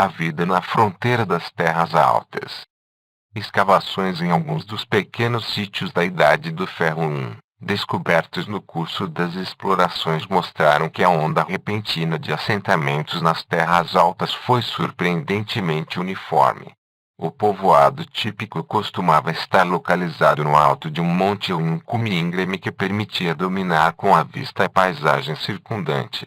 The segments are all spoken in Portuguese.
A vida na fronteira das terras altas. Escavações em alguns dos pequenos sítios da Idade do Ferro I, descobertos no curso das explorações, mostraram que a onda repentina de assentamentos nas terras altas foi surpreendentemente uniforme. O povoado típico costumava estar localizado no alto de um monte ou em um cume íngreme que permitia dominar com a vista a paisagem circundante.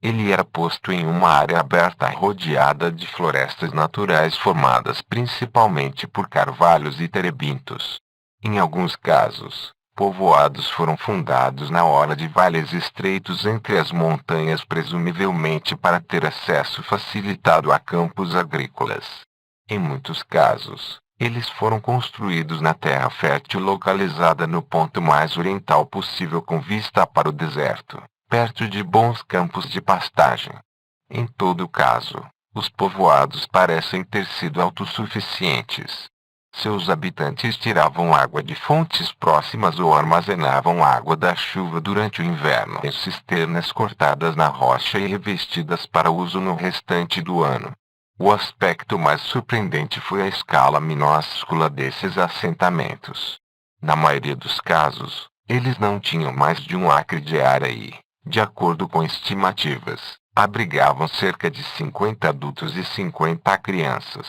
Ele era posto em uma área aberta rodeada de florestas naturais formadas principalmente por carvalhos e terebintos. Em alguns casos, povoados foram fundados na hora de vales estreitos entre as montanhas, presumivelmente para ter acesso facilitado a campos agrícolas. Em muitos casos, eles foram construídos na terra fértil localizada no ponto mais oriental possível com vista para o deserto, perto de bons campos de pastagem. Em todo caso, os povoados parecem ter sido autossuficientes. Seus habitantes tiravam água de fontes próximas ou armazenavam água da chuva durante o inverno em cisternas cortadas na rocha e revestidas para uso no restante do ano. O aspecto mais surpreendente foi a escala minúscula desses assentamentos. Na maioria dos casos, eles não tinham mais de 1 acre de área e, de acordo com estimativas, abrigavam cerca de 50 adultos e 50 crianças.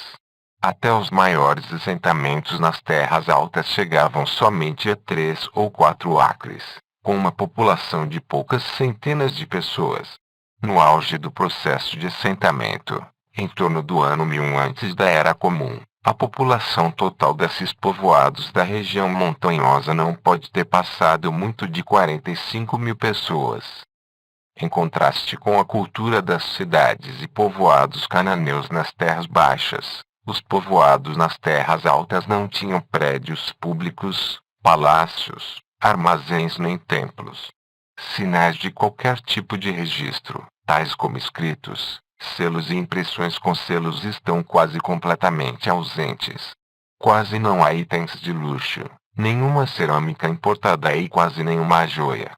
Até os maiores assentamentos nas terras altas chegavam somente a 3 ou 4 acres, com uma população de poucas centenas de pessoas. No auge do processo de assentamento, em torno do ano 1000 antes da Era Comum, a população total desses povoados da região montanhosa não pode ter passado muito de 45 mil pessoas. Em contraste com a cultura das cidades e povoados cananeus nas terras baixas, os povoados nas terras altas não tinham prédios públicos, palácios, armazéns nem templos. Sinais de qualquer tipo de registro, tais como escritos, selos e impressões com selos, estão quase completamente ausentes. Quase não há itens de luxo, nenhuma cerâmica importada e quase nenhuma joia.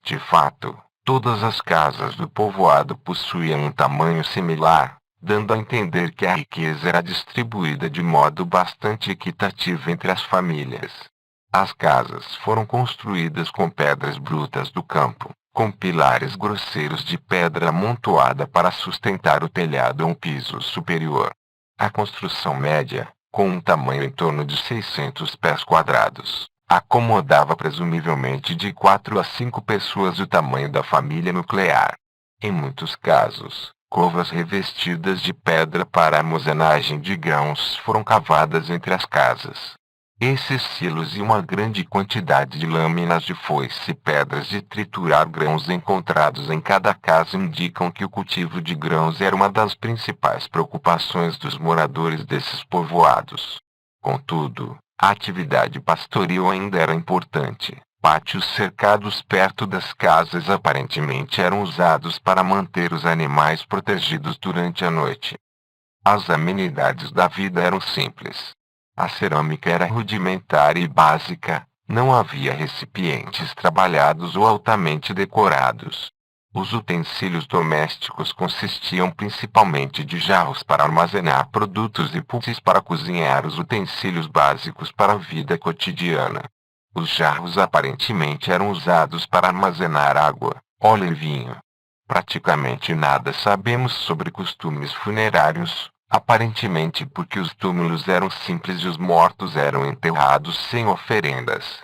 De fato, todas as casas do povoado possuíam um tamanho similar, dando a entender que a riqueza era distribuída de modo bastante equitativo entre as famílias. As casas foram construídas com pedras brutas do campo, com pilares grosseiros de pedra amontoada para sustentar o telhado ou um piso superior. A construção média, com um tamanho em torno de 600 pés quadrados, acomodava presumivelmente de 4 a 5 pessoas do tamanho da família nuclear. Em muitos casos, covas revestidas de pedra para armazenagem de grãos foram cavadas entre as casas. Esses silos e uma grande quantidade de lâminas de foice e pedras de triturar grãos encontrados em cada casa indicam que o cultivo de grãos era uma das principais preocupações dos moradores desses povoados. Contudo, a atividade pastoril ainda era importante. Pátios cercados perto das casas aparentemente eram usados para manter os animais protegidos durante a noite. As amenidades da vida eram simples. A cerâmica era rudimentar e básica, não havia recipientes trabalhados ou altamente decorados. Os utensílios domésticos consistiam principalmente de jarros para armazenar produtos e putis para cozinhar, os utensílios básicos para a vida cotidiana. Os jarros aparentemente eram usados para armazenar água, óleo e vinho. Praticamente nada sabemos sobre costumes funerários, aparentemente porque os túmulos eram simples e os mortos eram enterrados sem oferendas.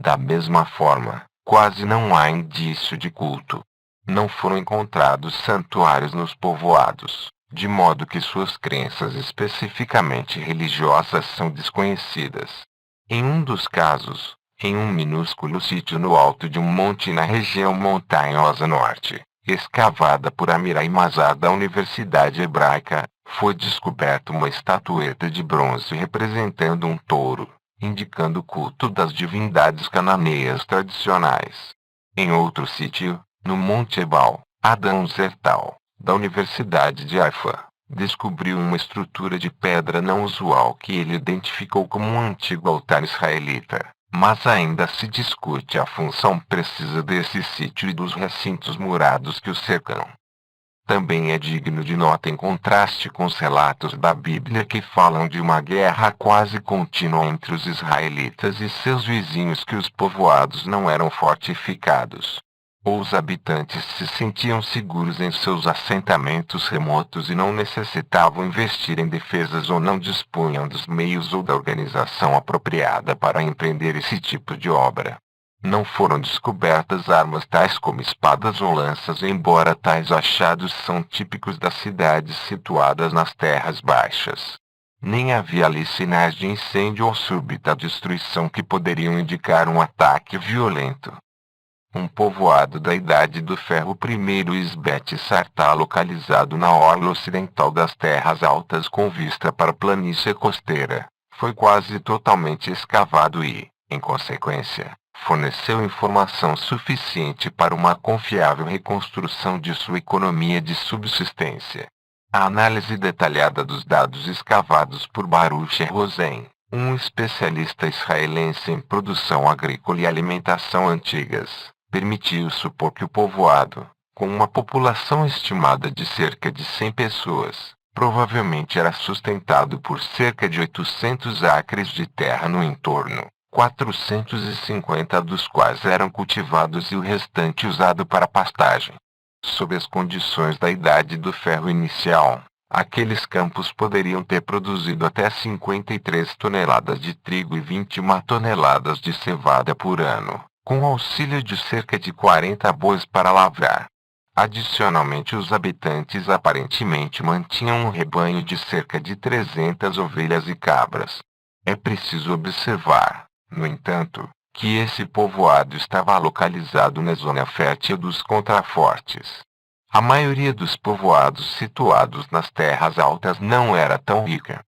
Da mesma forma, quase não há indício de culto. Não foram encontrados santuários nos povoados, de modo que suas crenças especificamente religiosas são desconhecidas. Em um dos casos, em um minúsculo sítio no alto de um monte na região montanhosa norte, escavada por Amirai Mazar da Universidade Hebraica, foi descoberta uma estatueta de bronze representando um touro, indicando o culto das divindades cananeias tradicionais. Em outro sítio, no Monte Ebal, Adam Zertal, da Universidade de Haifa, descobriu uma estrutura de pedra não usual que ele identificou como um antigo altar israelita, mas ainda se discute a função precisa desse sítio e dos recintos murados que o cercam. Também é digno de nota em contraste com os relatos da Bíblia que falam de uma guerra quase contínua entre os israelitas e seus vizinhos, que os povoados não eram fortificados. Os habitantes se sentiam seguros em seus assentamentos remotos e não necessitavam investir em defesas ou não dispunham dos meios ou da organização apropriada para empreender esse tipo de obra. Não foram descobertas armas tais como espadas ou lanças, embora tais achados são típicos das cidades situadas nas terras baixas. Nem havia ali sinais de incêndio ou súbita destruição que poderiam indicar um ataque violento. Um povoado da Idade do Ferro I, Esbete Sartá, localizado na orla ocidental das Terras Altas com vista para a planície costeira, foi quase totalmente escavado e, em consequência, forneceu informação suficiente para uma confiável reconstrução de sua economia de subsistência. A análise detalhada dos dados escavados por Baruch Rosen, um especialista israelense em produção agrícola e alimentação antigas, permitiu supor que o povoado, com uma população estimada de cerca de 100 pessoas, provavelmente era sustentado por cerca de 800 acres de terra no entorno, 450 dos quais eram cultivados e o restante usado para pastagem. Sob as condições da Idade do Ferro inicial, aqueles campos poderiam ter produzido até 53 toneladas de trigo e 21 toneladas de cevada por ano, com auxílio de cerca de 40 bois para lavrar. Adicionalmente, os habitantes aparentemente mantinham um rebanho de cerca de 300 ovelhas e cabras. É preciso observar, no entanto, que esse povoado estava localizado na zona fértil dos contrafortes. A maioria dos povoados situados nas terras altas não era tão rica.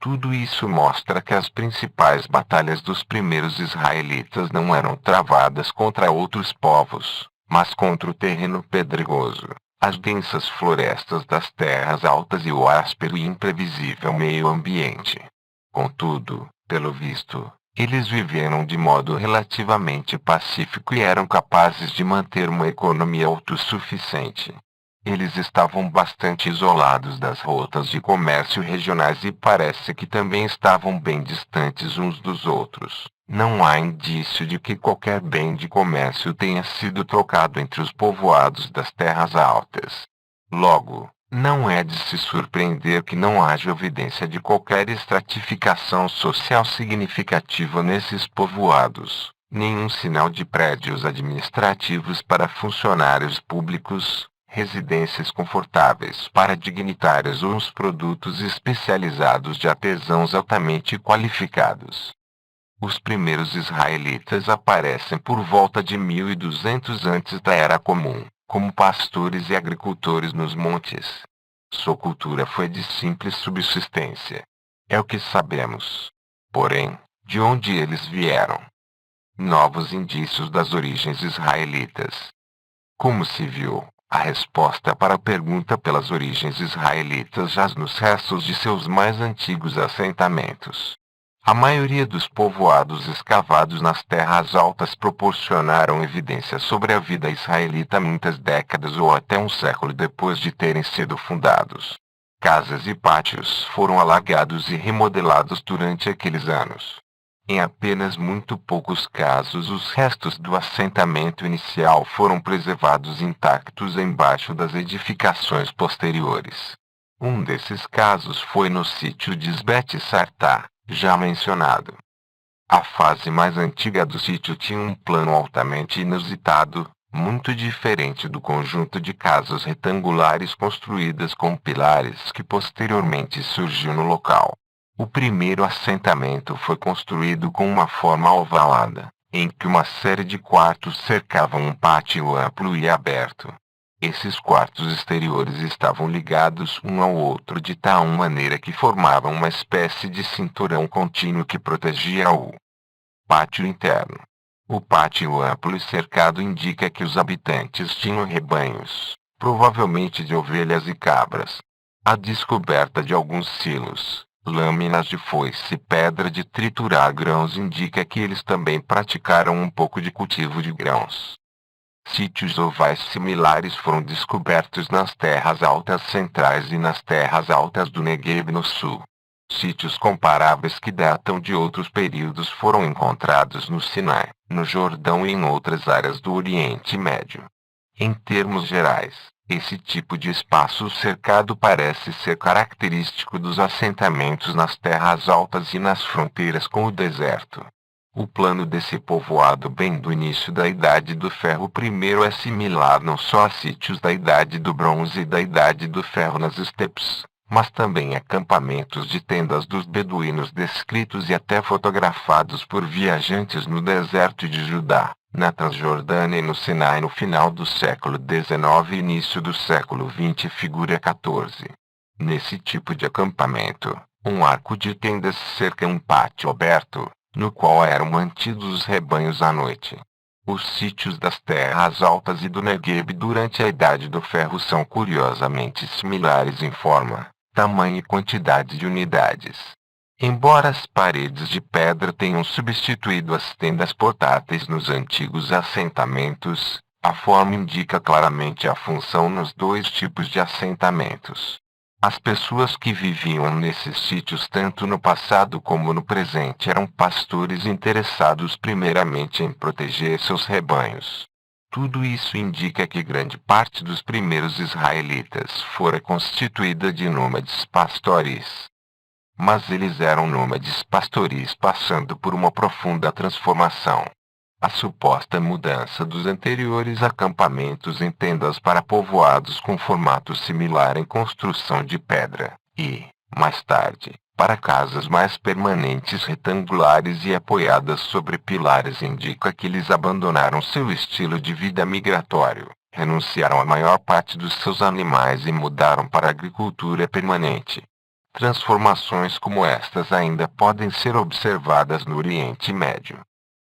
Tudo isso mostra que as principais batalhas dos primeiros israelitas não eram travadas contra outros povos, mas contra o terreno pedregoso, as densas florestas das terras altas e o áspero e imprevisível meio ambiente. Contudo, pelo visto, eles viveram de modo relativamente pacífico e eram capazes de manter uma economia autossuficiente. Eles estavam bastante isolados das rotas de comércio regionais e parece que também estavam bem distantes uns dos outros. Não há indício de que qualquer bem de comércio tenha sido trocado entre os povoados das terras altas. Logo, não é de se surpreender que não haja evidência de qualquer estratificação social significativa nesses povoados, nenhum sinal de prédios administrativos para funcionários públicos, residências confortáveis para dignitários ou uns produtos especializados de artesãos altamente qualificados. Os primeiros israelitas aparecem por volta de 1200 antes da Era Comum, como pastores e agricultores nos montes. Sua cultura foi de simples subsistência. É o que sabemos. Porém, de onde eles vieram? Novos indícios das origens israelitas. Como se viu, a resposta para a pergunta pelas origens israelitas jaz nos restos de seus mais antigos assentamentos. A maioria dos povoados escavados nas terras altas proporcionaram evidência sobre a vida israelita muitas décadas ou até um século depois de terem sido fundados. Casas e pátios foram alagados e remodelados durante aqueles anos. Em apenas muito poucos casos, os restos do assentamento inicial foram preservados intactos embaixo das edificações posteriores. Um desses casos foi no sítio de Esbete Sartá, já mencionado. A fase mais antiga do sítio tinha um plano altamente inusitado, muito diferente do conjunto de casas retangulares construídas com pilares que posteriormente surgiu no local. O primeiro assentamento foi construído com uma forma ovalada, em que uma série de quartos cercavam um pátio amplo e aberto. Esses quartos exteriores estavam ligados um ao outro de tal maneira que formavam uma espécie de cinturão contínuo que protegia o pátio interno. O pátio amplo e cercado indica que os habitantes tinham rebanhos, provavelmente de ovelhas e cabras. A descoberta de alguns silos, lâminas de foice e pedra de triturar grãos indica que eles também praticaram um pouco de cultivo de grãos. Sítios ovais similares foram descobertos nas terras altas centrais e nas terras altas do Negueb no sul. Sítios comparáveis que datam de outros períodos foram encontrados no Sinai, no Jordão e em outras áreas do Oriente Médio. Em termos gerais, esse tipo de espaço cercado parece ser característico dos assentamentos nas terras altas e nas fronteiras com o deserto. O plano desse povoado bem do início da Idade do Ferro primeiro é similar não só a sítios da Idade do Bronze e da Idade do Ferro nas estepes, mas também a acampamentos de tendas dos beduínos descritos e até fotografados por viajantes no deserto de Judá, na Transjordânia e no Sinai no final do século XIX e início do século XX, figura 14. Nesse tipo de acampamento, um arco de tendas cerca um pátio aberto, no qual eram mantidos os rebanhos à noite. Os sítios das terras altas e do Negueb durante a Idade do Ferro são curiosamente similares em forma, tamanho e quantidade de unidades. Embora as paredes de pedra tenham substituído as tendas portáteis nos antigos assentamentos, a forma indica claramente a função nos dois tipos de assentamentos. As pessoas que viviam nesses sítios tanto no passado como no presente eram pastores interessados primeiramente em proteger seus rebanhos. Tudo isso indica que grande parte dos primeiros israelitas fora constituída de nômades pastoris. Mas eles eram nômades pastoris passando por uma profunda transformação. A suposta mudança dos anteriores acampamentos em tendas para povoados com formato similar em construção de pedra, e, mais tarde, para casas mais permanentes retangulares e apoiadas sobre pilares indica que eles abandonaram seu estilo de vida migratório, renunciaram à maior parte dos seus animais e mudaram para a agricultura permanente. Transformações como estas ainda podem ser observadas no Oriente Médio.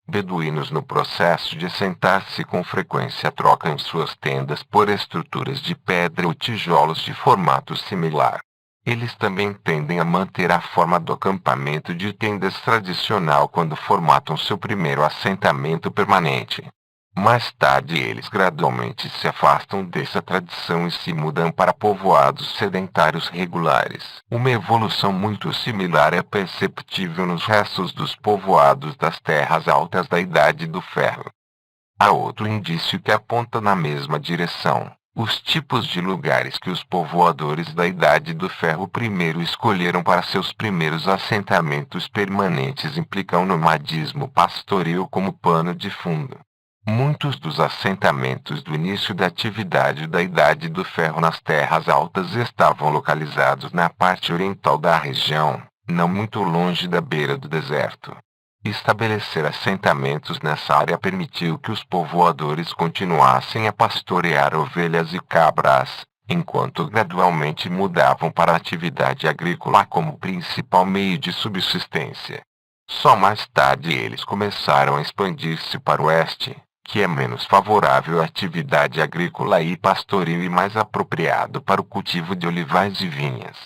Beduínos no processo de assentar-se com frequência trocam suas tendas por estruturas de pedra ou tijolos de formato similar. Eles também tendem a manter a forma do acampamento de tendas tradicional quando formatam seu primeiro assentamento permanente. Mais tarde eles gradualmente se afastam dessa tradição e se mudam para povoados sedentários regulares. Uma evolução muito similar é perceptível nos restos dos povoados das terras altas da Idade do Ferro. Há outro indício que aponta na mesma direção. Os tipos de lugares que os povoadores da Idade do Ferro primeiro escolheram para seus primeiros assentamentos permanentes implicam nomadismo pastoril como pano de fundo. Muitos dos assentamentos do início da atividade da Idade do Ferro nas terras altas estavam localizados na parte oriental da região, não muito longe da beira do deserto. Estabelecer assentamentos nessa área permitiu que os povoadores continuassem a pastorear ovelhas e cabras, enquanto gradualmente mudavam para a atividade agrícola como principal meio de subsistência. Só mais tarde eles começaram a expandir-se para o oeste, que é menos favorável à atividade agrícola e pastoril e mais apropriado para o cultivo de olivais e vinhas.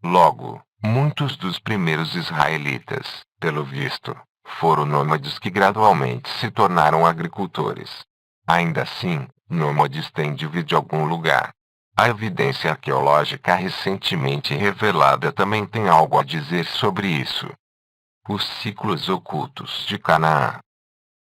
Logo, muitos dos primeiros israelitas, pelo visto, foram nômades que gradualmente se tornaram agricultores. Ainda assim, nômades têm de vir de algum lugar. A evidência arqueológica recentemente revelada também tem algo a dizer sobre isso. Os ciclos ocultos de Canaã.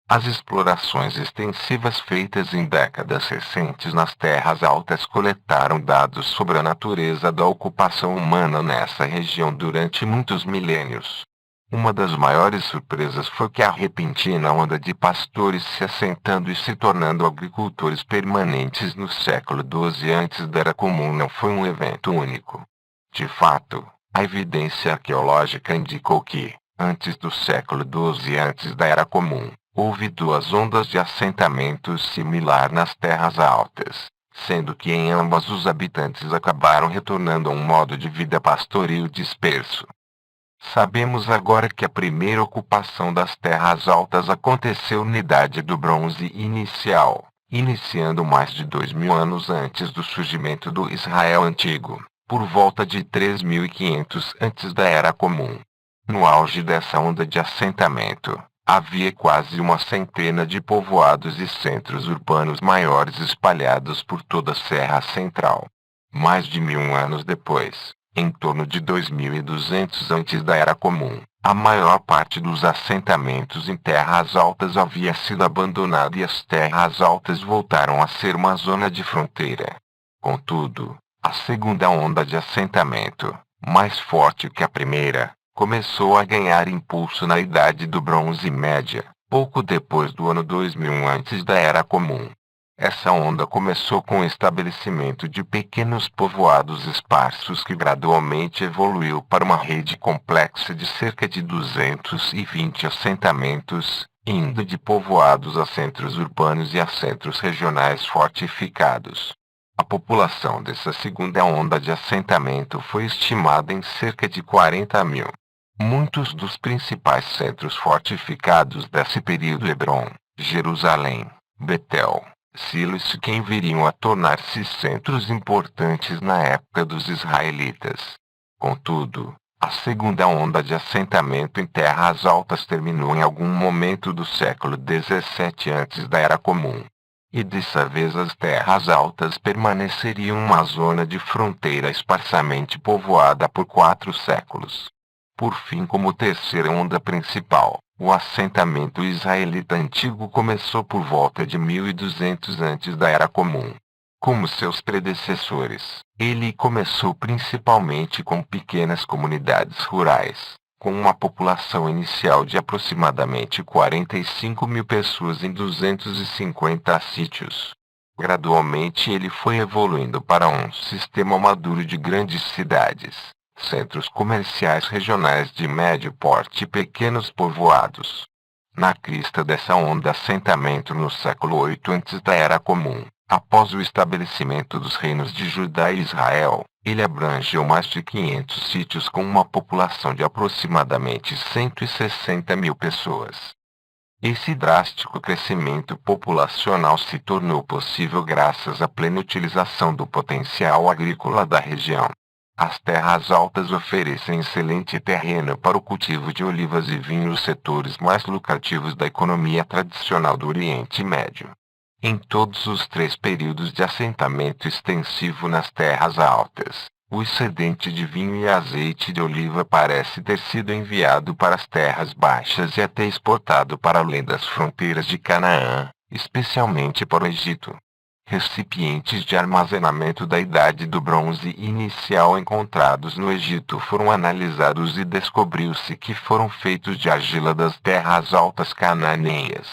As explorações extensivas feitas em décadas recentes nas terras altas coletaram dados sobre a natureza da ocupação humana nessa região durante muitos milênios. Uma das maiores surpresas foi que a repentina onda de pastores se assentando e se tornando agricultores permanentes no século XII antes da Era Comum não foi um evento único. De fato, a evidência arqueológica indicou que, antes do século XII antes da Era Comum, houve duas ondas de assentamentos similar nas terras altas, sendo que em ambas os habitantes acabaram retornando a um modo de vida pastoril disperso. Sabemos agora que a primeira ocupação das terras altas aconteceu na Idade do Bronze inicial, iniciando mais de 2000 anos antes do surgimento do Israel Antigo, por volta de 3500 antes da Era Comum. No auge dessa onda de assentamento, Havia quase uma centena de povoados e centros urbanos maiores espalhados por toda a Serra Central. Mais de 1.000 anos depois, em torno de 2200 antes da Era Comum, a maior parte dos assentamentos em terras altas havia sido abandonada e as terras altas voltaram a ser uma zona de fronteira. Contudo, a segunda onda de assentamento, mais forte que a primeira, começou a ganhar impulso na Idade do Bronze Média, pouco depois do ano 2000 antes da Era Comum. Essa onda começou com o estabelecimento de pequenos povoados esparsos que gradualmente evoluiu para uma rede complexa de cerca de 220 assentamentos, indo de povoados a centros urbanos e a centros regionais fortificados. A população dessa segunda onda de assentamento foi estimada em cerca de 40 mil. Muitos dos principais centros fortificados desse período Hebron, Jerusalém, Betel, Silo e Siquém viriam a tornar-se centros importantes na época dos israelitas. Contudo, a segunda onda de assentamento em terras altas terminou em algum momento do século XVII antes da Era Comum. E dessa vez as terras altas permaneceriam uma zona de fronteira esparsamente povoada por 4 séculos. Por fim, como terceira onda principal, o assentamento israelita antigo começou por volta de 1200 antes da Era Comum. Como seus predecessores, ele começou principalmente com pequenas comunidades rurais, com uma população inicial de aproximadamente 45 mil pessoas em 250 sítios. Gradualmente ele foi evoluindo para um sistema maduro de grandes cidades, centros comerciais regionais de médio porte e pequenos povoados. Na crista dessa onda assentamento no século VIII antes da Era Comum, após o estabelecimento dos reinos de Judá e Israel, ele abrangeu mais de 500 sítios com uma população de aproximadamente 160 mil pessoas. Esse drástico crescimento populacional se tornou possível graças à plena utilização do potencial agrícola da região. As terras altas oferecem excelente terreno para o cultivo de olivas e vinhos, setores mais lucrativos da economia tradicional do Oriente Médio. Em todos os 3 períodos de assentamento extensivo nas terras altas, o excedente de vinho e azeite de oliva parece ter sido enviado para as terras baixas e até exportado para além das fronteiras de Canaã, especialmente para o Egito. Recipientes de armazenamento da Idade do Bronze inicial encontrados no Egito foram analisados e descobriu-se que foram feitos de argila das terras altas cananeias.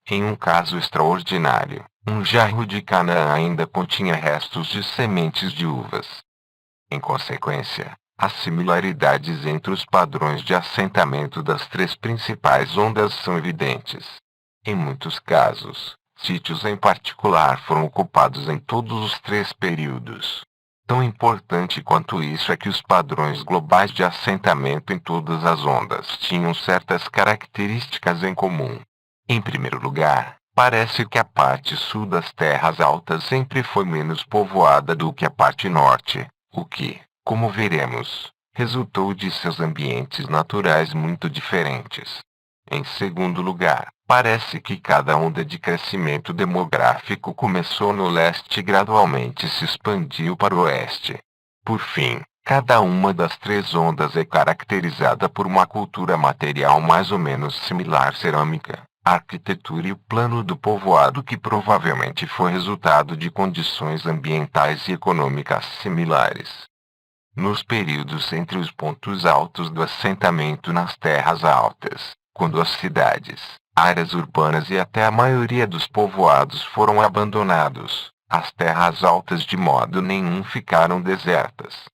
Em um caso extraordinário, um jarro de Canaã ainda continha restos de sementes de uvas. Em consequência, as similaridades entre os padrões de assentamento das 3 principais ondas são evidentes. Em muitos casos, sítios em particular foram ocupados em todos os 3 períodos. Tão importante quanto isso é que os padrões globais de assentamento em todas as ondas tinham certas características em comum. Em primeiro lugar, parece que a parte sul das terras altas sempre foi menos povoada do que a parte norte, o que, como veremos, resultou de seus ambientes naturais muito diferentes. Em segundo lugar, parece que cada onda de crescimento demográfico começou no leste e gradualmente se expandiu para o oeste. Por fim, cada uma das 3 ondas é caracterizada por uma cultura material mais ou menos similar: cerâmica, arquitetura e o plano do povoado, que provavelmente foi resultado de condições ambientais e econômicas similares. Nos períodos entre os pontos altos do assentamento nas terras altas, quando as cidades, áreas urbanas e até a maioria dos povoados foram abandonados, as terras altas de modo nenhum ficaram desertas.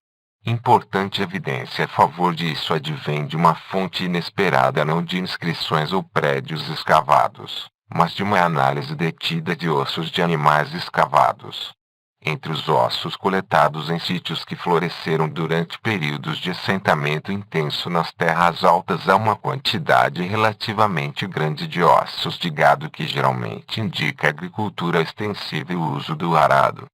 Importante evidência a favor disso advém de uma fonte inesperada, não de inscrições ou prédios escavados, mas de uma análise detida de ossos de animais escavados. Entre os ossos coletados em sítios que floresceram durante períodos de assentamento intenso nas terras altas, há uma quantidade relativamente grande de ossos de gado, que geralmente indica agricultura extensiva e o uso do arado.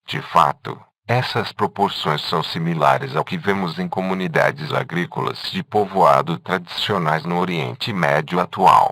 De fato, essas proporções são similares ao que vemos em comunidades agrícolas de povoado tradicionais no Oriente Médio atual.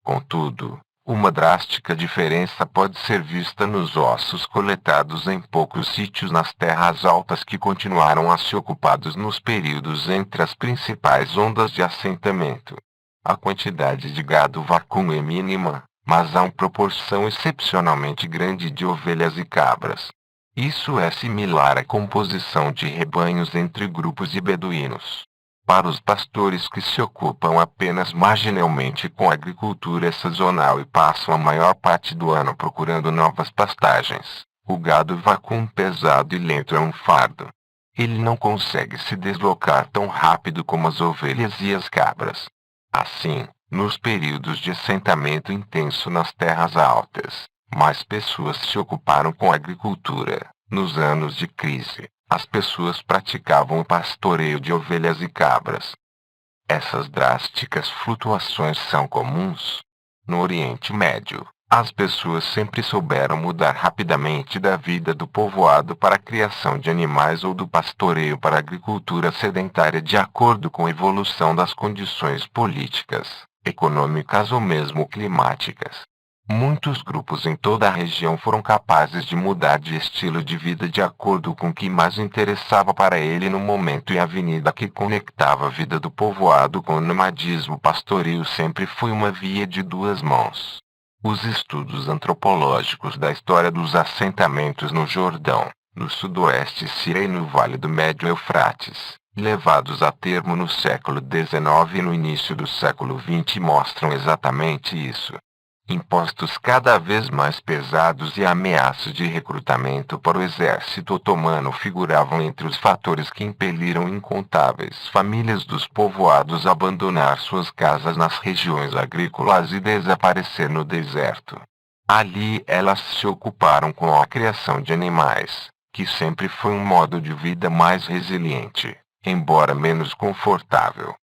Contudo, uma drástica diferença pode ser vista nos ossos coletados em poucos sítios nas terras altas que continuaram a ser ocupados nos períodos entre as principais ondas de assentamento. A quantidade de gado vacuno é mínima, mas há uma proporção excepcionalmente grande de ovelhas e cabras. Isso é similar à composição de rebanhos entre grupos de beduínos. Para os pastores que se ocupam apenas marginalmente com a agricultura sazonal e passam a maior parte do ano procurando novas pastagens, o gado vacuno pesado e lento é um fardo. Ele não consegue se deslocar tão rápido como as ovelhas e as cabras. Assim, nos períodos de assentamento intenso nas terras altas, mais pessoas se ocuparam com a agricultura. Nos anos de crise, as pessoas praticavam o pastoreio de ovelhas e cabras. Essas drásticas flutuações são comuns. No Oriente Médio, as pessoas sempre souberam mudar rapidamente da vida do povoado para a criação de animais ou do pastoreio para a agricultura sedentária de acordo com a evolução das condições políticas, econômicas ou mesmo climáticas. Muitos grupos em toda a região foram capazes de mudar de estilo de vida de acordo com o que mais interessava para ele no momento e a avenida que conectava a vida do povoado com o nomadismo pastorio sempre foi uma via de duas mãos. Os estudos antropológicos da história dos assentamentos no Jordão, no sudoeste sírio e no Vale do Médio Eufrates, levados a termo no século XIX e no início do século XX mostram exatamente isso. Impostos cada vez mais pesados e ameaças de recrutamento para o exército otomano figuravam entre os fatores que impeliram incontáveis famílias dos povoados a abandonar suas casas nas regiões agrícolas e desaparecer no deserto. Ali elas se ocuparam com a criação de animais, que sempre foi um modo de vida mais resiliente, embora menos confortável.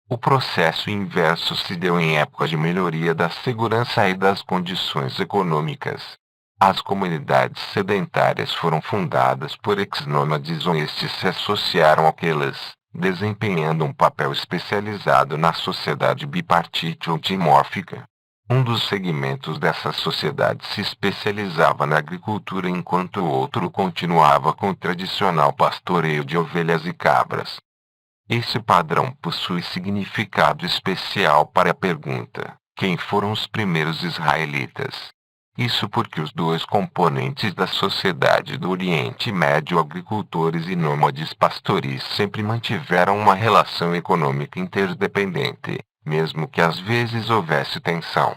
O processo inverso se deu em época de melhoria da segurança e das condições econômicas. As comunidades sedentárias foram fundadas por ex-nômades ou estes se associaram àquelas, desempenhando um papel especializado na sociedade bipartite ou dimórfica. Um dos segmentos dessa sociedade se especializava na agricultura enquanto o outro continuava com o tradicional pastoreio de ovelhas e cabras. Esse padrão possui significado especial para a pergunta: quem foram os primeiros israelitas? Isso porque os dois componentes da sociedade do Oriente Médio, agricultores e nômades pastoris, sempre mantiveram uma relação econômica interdependente, mesmo que às vezes houvesse tensão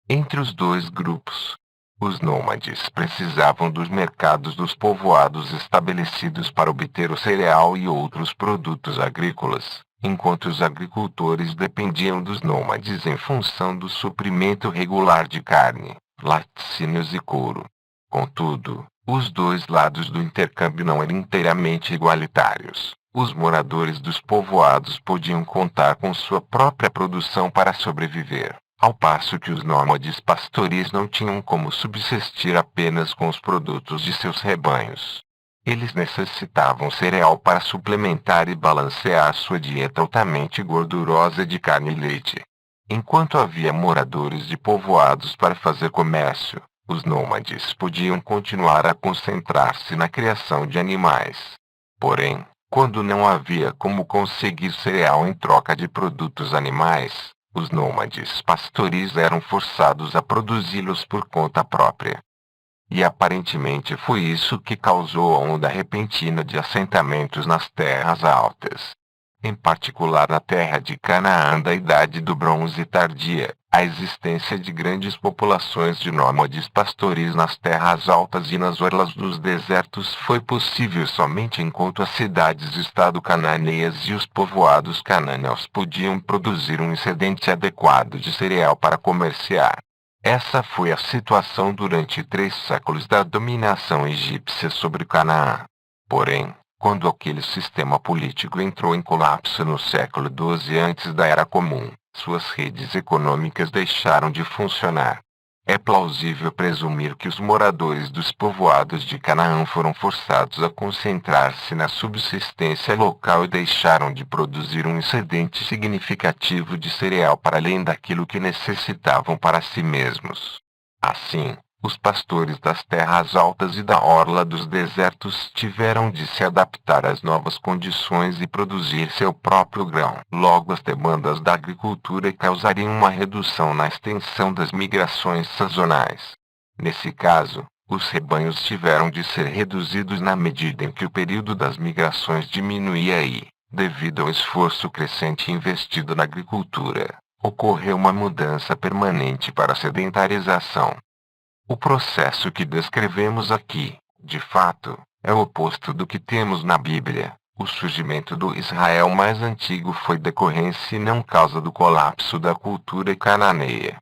entre os dois grupos. Os nômades precisavam dos mercados dos povoados estabelecidos para obter o cereal e outros produtos agrícolas, enquanto os agricultores dependiam dos nômades em função do suprimento regular de carne, laticínios e couro. Contudo, os dois lados do intercâmbio não eram inteiramente igualitários. Os moradores dos povoados podiam contar com sua própria produção para sobreviver, ao passo que os nômades pastoris não tinham como subsistir apenas com os produtos de seus rebanhos. Eles necessitavam cereal para suplementar e balancear sua dieta altamente gordurosa de carne e leite. Enquanto havia moradores de povoados para fazer comércio, os nômades podiam continuar a concentrar-se na criação de animais. Porém, quando não havia como conseguir cereal em troca de produtos animais, os nômades pastoris eram forçados a produzi-los por conta própria. E aparentemente foi isso que causou a onda repentina de assentamentos nas terras altas. Em particular na terra de Canaã da Idade do Bronze Tardia, a existência de grandes populações de nômades pastoris nas terras altas e nas orlas dos desertos foi possível somente enquanto as cidades-estado cananeias e os povoados cananeus podiam produzir um excedente adequado de cereal para comerciar. Essa foi a situação durante 3 séculos da dominação egípcia sobre Canaã. Porém, quando aquele sistema político entrou em colapso no século XII antes da Era Comum, suas redes econômicas deixaram de funcionar. É plausível presumir que os moradores dos povoados de Canaã foram forçados a concentrar-se na subsistência local e deixaram de produzir um excedente significativo de cereal para além daquilo que necessitavam para si mesmos. Assim, os pastores das terras altas e da orla dos desertos tiveram de se adaptar às novas condições e produzir seu próprio grão. Logo, as demandas da agricultura causariam uma redução na extensão das migrações sazonais. Nesse caso, os rebanhos tiveram de ser reduzidos na medida em que o período das migrações diminuía e, devido ao esforço crescente investido na agricultura, ocorreu uma mudança permanente para a sedentarização. O processo que descrevemos aqui, de fato, é o oposto do que temos na Bíblia. O surgimento do Israel mais antigo foi decorrência e não causa do colapso da cultura cananeia.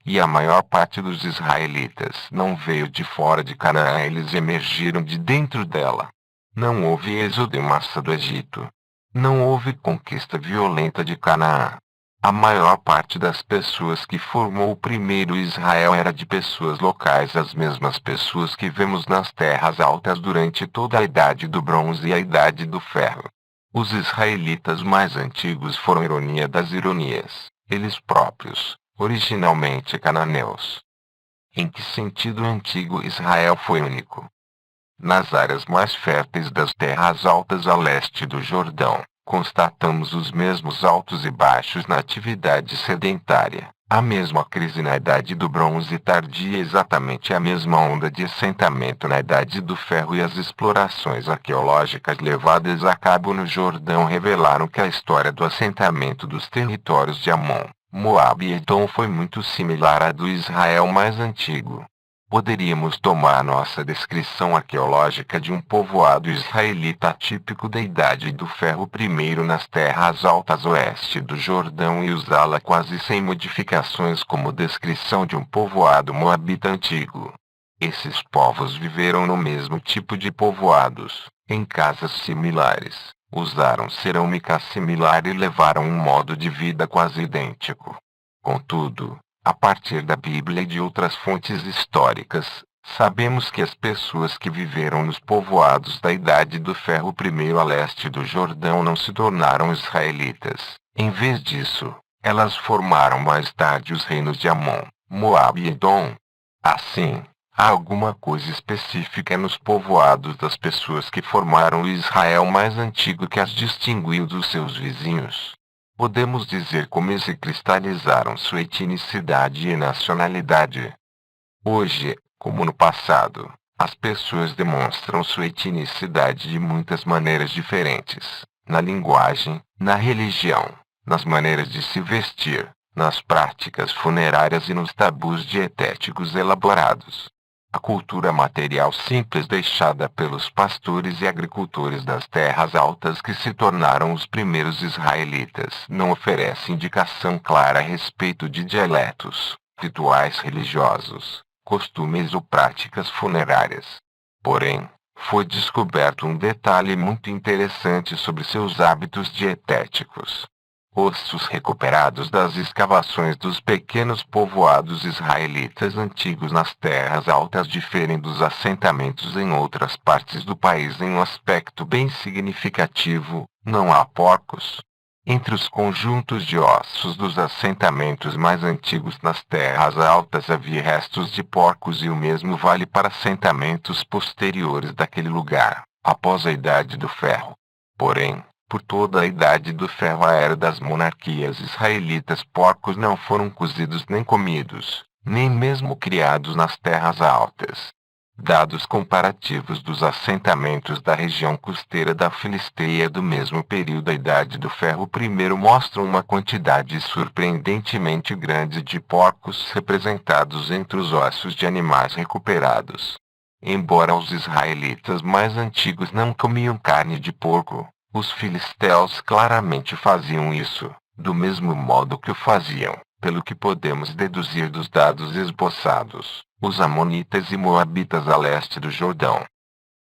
E a maior parte dos israelitas não veio de fora de Canaã, eles emergiram de dentro dela. Não houve êxodo em massa do Egito. Não houve conquista violenta de Canaã. A maior parte das pessoas que formou o primeiro Israel era de pessoas locais, as mesmas pessoas que vemos nas terras altas durante toda a Idade do Bronze e a Idade do Ferro. Os israelitas mais antigos foram ironia das ironias, eles próprios, originalmente cananeus. Em que sentido o antigo Israel foi único? Nas áreas mais férteis das terras altas a leste do Jordão, constatamos os mesmos altos e baixos na atividade sedentária, a mesma crise na Idade do Bronze tardia, exatamente a mesma onda de assentamento na Idade do Ferro, e as explorações arqueológicas levadas a cabo no Jordão revelaram que a história do assentamento dos territórios de Amon, Moabe e Edom foi muito similar à do Israel mais antigo. Poderíamos tomar nossa descrição arqueológica de um povoado israelita típico da Idade do Ferro primeiro nas terras altas oeste do Jordão e usá-la quase sem modificações como descrição de um povoado moabita antigo. Esses povos viveram no mesmo tipo de povoados, em casas similares, usaram cerâmica similar e levaram um modo de vida quase idêntico. Contudo, a partir da Bíblia e de outras fontes históricas, sabemos que as pessoas que viveram nos povoados da Idade do Ferro primeiro a leste do Jordão não se tornaram israelitas. Em vez disso, elas formaram mais tarde os reinos de Amon, Moabe e Edom. Assim, há alguma coisa específica nos povoados das pessoas que formaram o Israel mais antigo que as distinguiu dos seus vizinhos. Podemos dizer como se cristalizaram sua etnicidade e nacionalidade. Hoje, como no passado, as pessoas demonstram sua etnicidade de muitas maneiras diferentes, na linguagem, na religião, nas maneiras de se vestir, nas práticas funerárias e nos tabus dietéticos elaborados. A cultura material simples deixada pelos pastores e agricultores das terras altas que se tornaram os primeiros israelitas não oferece indicação clara a respeito de dialetos, rituais religiosos, costumes ou práticas funerárias. Porém, foi descoberto um detalhe muito interessante sobre seus hábitos dietéticos. Ossos recuperados das escavações dos pequenos povoados israelitas antigos nas terras altas diferem dos assentamentos em outras partes do país em um aspecto bem significativo: não há porcos. Entre os conjuntos de ossos dos assentamentos mais antigos nas terras altas havia restos de porcos, e o mesmo vale para assentamentos posteriores daquele lugar, após a Idade do Ferro. Porém, por toda a Idade do Ferro, a era das monarquias israelitas, porcos não foram cozidos nem comidos, nem mesmo criados nas terras altas. Dados comparativos dos assentamentos da região costeira da Filisteia do mesmo período da Idade do Ferro primeiro mostram uma quantidade surpreendentemente grande de porcos representados entre os ossos de animais recuperados. Embora os israelitas mais antigos não comiam carne de porco, os filisteus claramente faziam isso, do mesmo modo que o faziam, pelo que podemos deduzir dos dados esboçados, os amonitas e moabitas a leste do Jordão.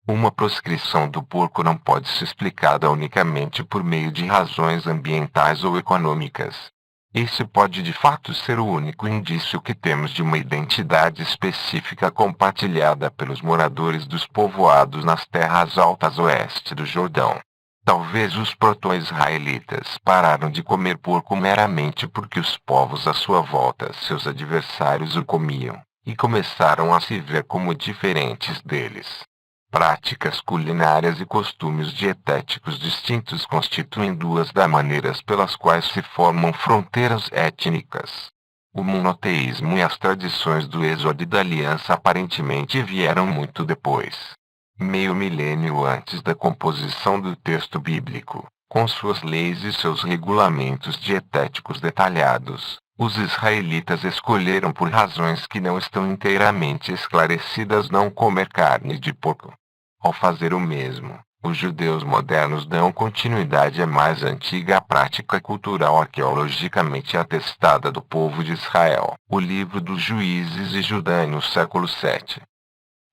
Uma proscrição do porco não pode ser explicada unicamente por meio de razões ambientais ou econômicas. Esse pode de fato ser o único indício que temos de uma identidade específica compartilhada pelos moradores dos povoados nas terras altas oeste do Jordão. Talvez os proto-israelitas pararam de comer porco meramente porque os povos à sua volta, seus adversários, o comiam, e começaram a se ver como diferentes deles. Práticas culinárias e costumes dietéticos distintos constituem duas das maneiras pelas quais se formam fronteiras étnicas. O monoteísmo e as tradições do Êxodo e da Aliança aparentemente vieram muito depois. Meio milênio antes da composição do texto bíblico, com suas leis e seus regulamentos dietéticos detalhados, os israelitas escolheram por razões que não estão inteiramente esclarecidas não comer carne de porco. Ao fazer o mesmo, os judeus modernos dão continuidade à mais antiga prática cultural arqueologicamente atestada do povo de Israel, o livro dos Juízes e Judá no século VII.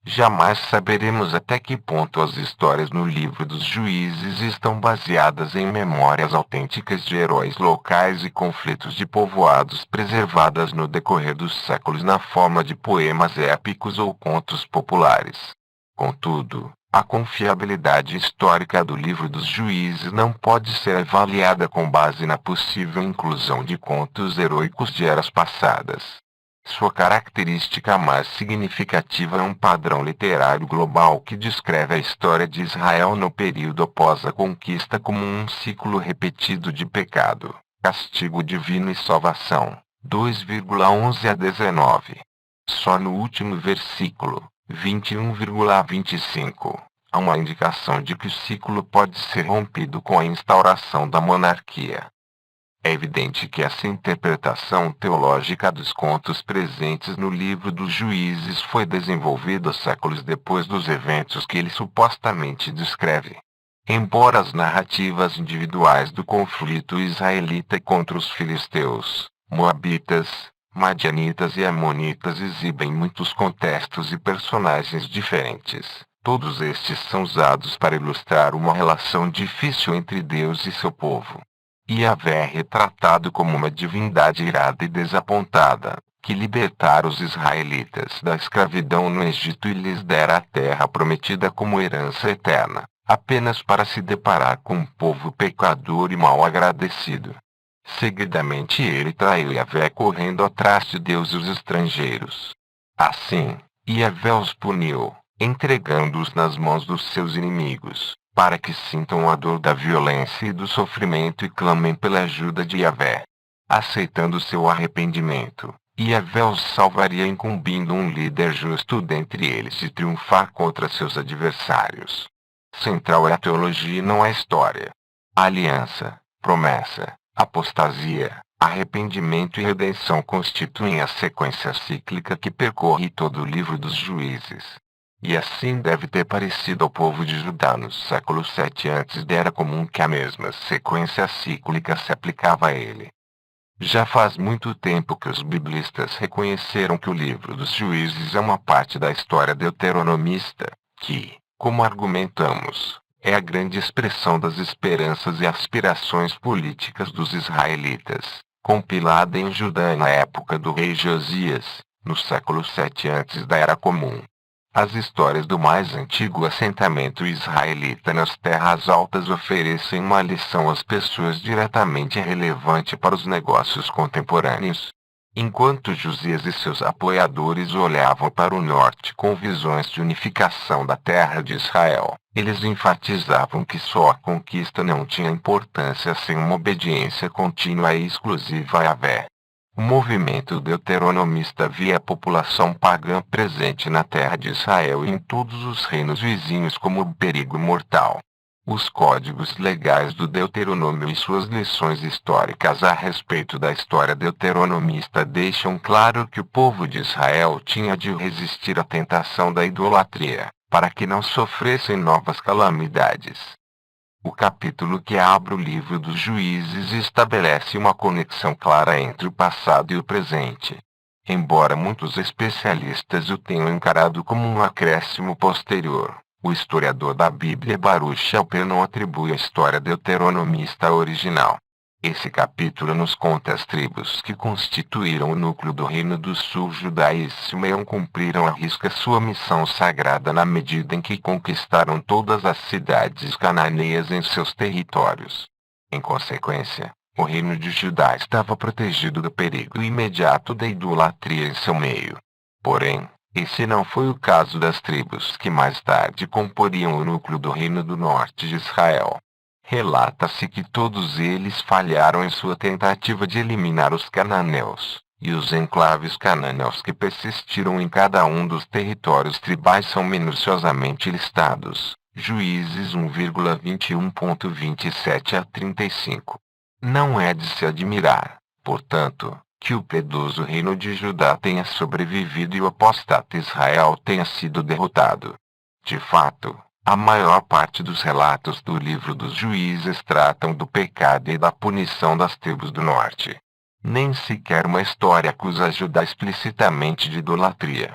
Jamais saberemos até que ponto as histórias no livro dos Juízes estão baseadas em memórias autênticas de heróis locais e conflitos de povoados preservadas no decorrer dos séculos na forma de poemas épicos ou contos populares. Contudo, a confiabilidade histórica do livro dos Juízes não pode ser avaliada com base na possível inclusão de contos heróicos de eras passadas. Sua característica mais significativa é um padrão literário global que descreve a história de Israel no período após a conquista como um ciclo repetido de pecado, castigo divino e salvação. 2,11 a 19. Só no último versículo, 21,25, há uma indicação de que o ciclo pode ser rompido com a instauração da monarquia. É evidente que essa interpretação teológica dos contos presentes no livro dos Juízes foi desenvolvida séculos depois dos eventos que ele supostamente descreve. Embora as narrativas individuais do conflito israelita contra os filisteus, moabitas, madianitas e amonitas exibem muitos contextos e personagens diferentes, todos estes são usados para ilustrar uma relação difícil entre Deus e seu povo. Yahvé é retratado como uma divindade irada e desapontada, que libertara os israelitas da escravidão no Egito e lhes dera a terra prometida como herança eterna, apenas para se deparar com um povo pecador e mal agradecido. Seguidamente ele traiu Yahvé correndo atrás de Deus e os estrangeiros. Assim, Yahvé os puniu, entregando-os nas mãos dos seus inimigos, para que sintam a dor da violência e do sofrimento e clamem pela ajuda de Yahvé. Aceitando seu arrependimento, Yahvé os salvaria incumbindo um líder justo dentre eles de triunfar contra seus adversários. Central é a teologia e não a história. A aliança, promessa, apostasia, arrependimento e redenção constituem a sequência cíclica que percorre todo o livro dos Juízes. E assim deve ter parecido ao povo de Judá no século VII antes da Era Comum que a mesma sequência cíclica se aplicava a ele. Já faz muito tempo que os biblistas reconheceram que o livro dos Juízes é uma parte da história deuteronomista, que, como argumentamos, é a grande expressão das esperanças e aspirações políticas dos israelitas, compilada em Judá na época do rei Josias, no século VII antes da Era Comum. As histórias do mais antigo assentamento israelita nas terras altas oferecem uma lição às pessoas diretamente relevante para os negócios contemporâneos. Enquanto Josias e seus apoiadores olhavam para o norte com visões de unificação da terra de Israel, eles enfatizavam que só a conquista não tinha importância sem uma obediência contínua e exclusiva a Yahvé. O movimento deuteronomista via a população pagã presente na terra de Israel e em todos os reinos vizinhos como um perigo mortal. Os códigos legais do Deuteronômio e suas lições históricas a respeito da história deuteronomista deixam claro que o povo de Israel tinha de resistir à tentação da idolatria, para que não sofressem novas calamidades. O capítulo que abre o livro dos Juízes estabelece uma conexão clara entre o passado e o presente. Embora muitos especialistas o tenham encarado como um acréscimo posterior, o historiador da Bíblia Baruch Halper não atribui a história deuteronomista original. Esse capítulo nos conta as tribos que constituíram o núcleo do reino do sul. Judá e Simeão cumpriram à risca sua missão sagrada na medida em que conquistaram todas as cidades cananeias em seus territórios. Em consequência, o reino de Judá estava protegido do perigo imediato da idolatria em seu meio. Porém, esse não foi o caso das tribos que mais tarde comporiam o núcleo do reino do norte de Israel. Relata-se que todos eles falharam em sua tentativa de eliminar os cananeus, e os enclaves cananeus que persistiram em cada um dos territórios tribais são minuciosamente listados. Juízes 1,21.27 a 35. Não é de se admirar, portanto, que o piedoso reino de Judá tenha sobrevivido e o apóstata Israel tenha sido derrotado. De fato, a maior parte dos relatos do livro dos Juízes tratam do pecado e da punição das tribos do norte. Nem sequer uma história acusa Judá explicitamente de idolatria.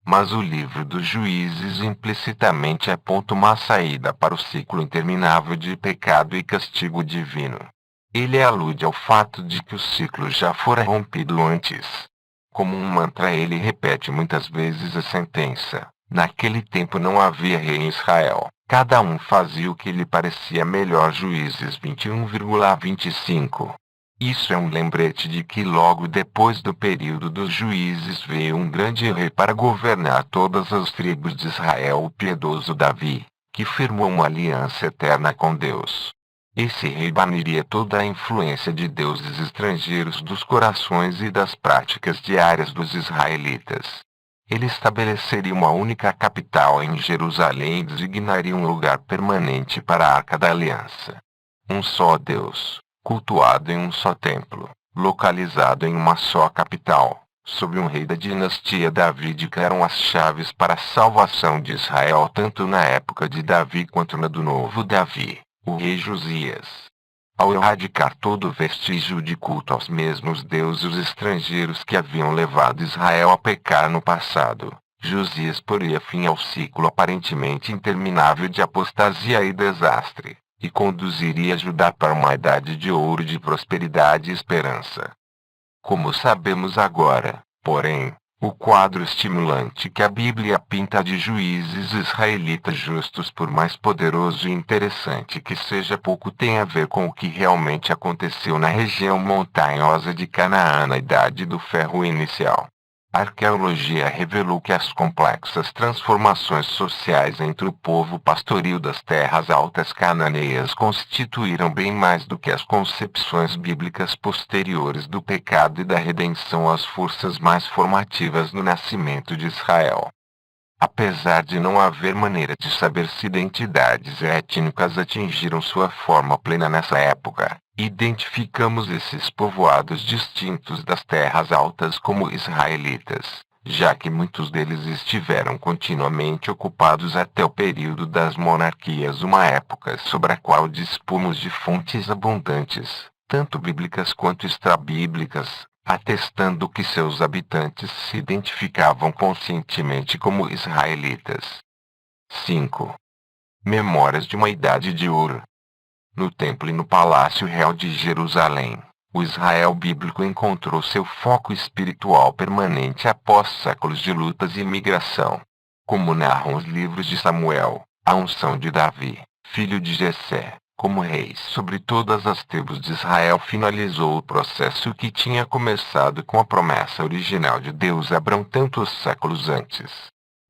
Mas o livro dos Juízes implicitamente aponta uma saída para o ciclo interminável de pecado e castigo divino. Ele alude ao fato de que o ciclo já fora rompido antes. Como um mantra, ele repete muitas vezes a sentença: naquele tempo não havia rei em Israel. Cada um fazia o que lhe parecia melhor. Juízes 21,25. Isso é um lembrete de que logo depois do período dos juízes veio um grande rei para governar todas as tribos de Israel, o piedoso Davi, que firmou uma aliança eterna com Deus. Esse rei baniria toda a influência de deuses estrangeiros dos corações e das práticas diárias dos israelitas. Ele estabeleceria uma única capital em Jerusalém e designaria um lugar permanente para a Arca da Aliança. Um só Deus, cultuado em um só templo, localizado em uma só capital, sob um rei da dinastia davídica, eram as chaves para a salvação de Israel tanto na época de Davi quanto na do novo Davi, o rei Josias. Ao erradicar todo vestígio de culto aos mesmos deuses estrangeiros que haviam levado Israel a pecar no passado, Josias poria fim ao ciclo aparentemente interminável de apostasia e desastre, e conduziria Judá para uma idade de ouro de prosperidade e esperança. Como sabemos agora, porém, o quadro estimulante que a Bíblia pinta de juízes israelitas justos, por mais poderoso e interessante que seja, pouco tem a ver com o que realmente aconteceu na região montanhosa de Canaã na Idade do Ferro inicial. A arqueologia revelou que as complexas transformações sociais entre o povo pastoril das terras altas cananeias constituíram bem mais do que as concepções bíblicas posteriores do pecado e da redenção as forças mais formativas no nascimento de Israel. Apesar de não haver maneira de saber se identidades étnicas atingiram sua forma plena nessa época, identificamos esses povoados distintos das terras altas como israelitas, já que muitos deles estiveram continuamente ocupados até o período das monarquias, uma época sobre a qual dispomos de fontes abundantes, tanto bíblicas quanto extrabíblicas, atestando que seus habitantes se identificavam conscientemente como israelitas. 5. Memórias de uma Idade de Ouro. No templo e no palácio real de Jerusalém, o Israel bíblico encontrou seu foco espiritual permanente após séculos de lutas e migração. Como narram os livros de Samuel, a unção de Davi, filho de Jessé, como rei sobre todas as tribos de Israel finalizou o processo que tinha começado com a promessa original de Deus a Abrão tantos séculos antes.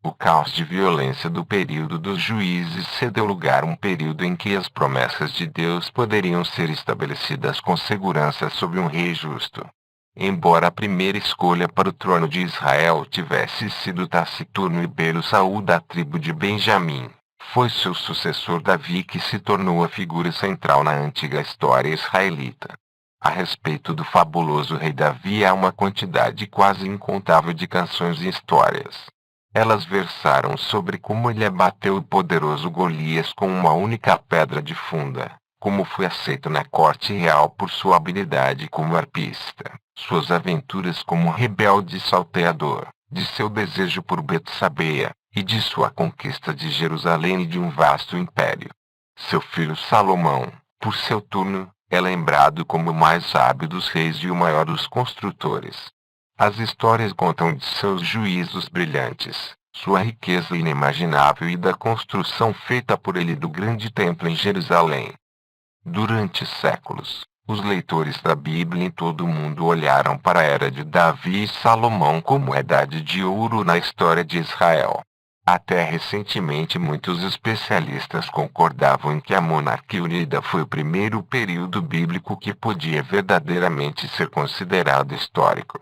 O caos de violência do período dos juízes cedeu lugar a um período em que as promessas de Deus poderiam ser estabelecidas com segurança sob um rei justo. Embora a primeira escolha para o trono de Israel tivesse sido taciturno e belo Saul da tribo de Benjamim, foi seu sucessor Davi que se tornou a figura central na antiga história israelita. A respeito do fabuloso rei Davi há uma quantidade quase incontável de canções e histórias. Elas versaram sobre como ele abateu o poderoso Golias com uma única pedra de funda, como foi aceito na corte real por sua habilidade como arpista, suas aventuras como rebelde salteador, de seu desejo por Betsabeia, e de sua conquista de Jerusalém e de um vasto império. Seu filho Salomão, por seu turno, É lembrado como o mais sábio dos reis e o maior dos construtores. As histórias contam de seus juízos brilhantes, sua riqueza inimaginável e da construção feita por ele do grande templo em Jerusalém. Durante séculos, os leitores da Bíblia em todo o mundo olharam para a era de Davi e Salomão como a idade de ouro na história de Israel. Até recentemente muitos especialistas concordavam em que a monarquia unida foi o primeiro período bíblico que podia verdadeiramente ser considerado histórico.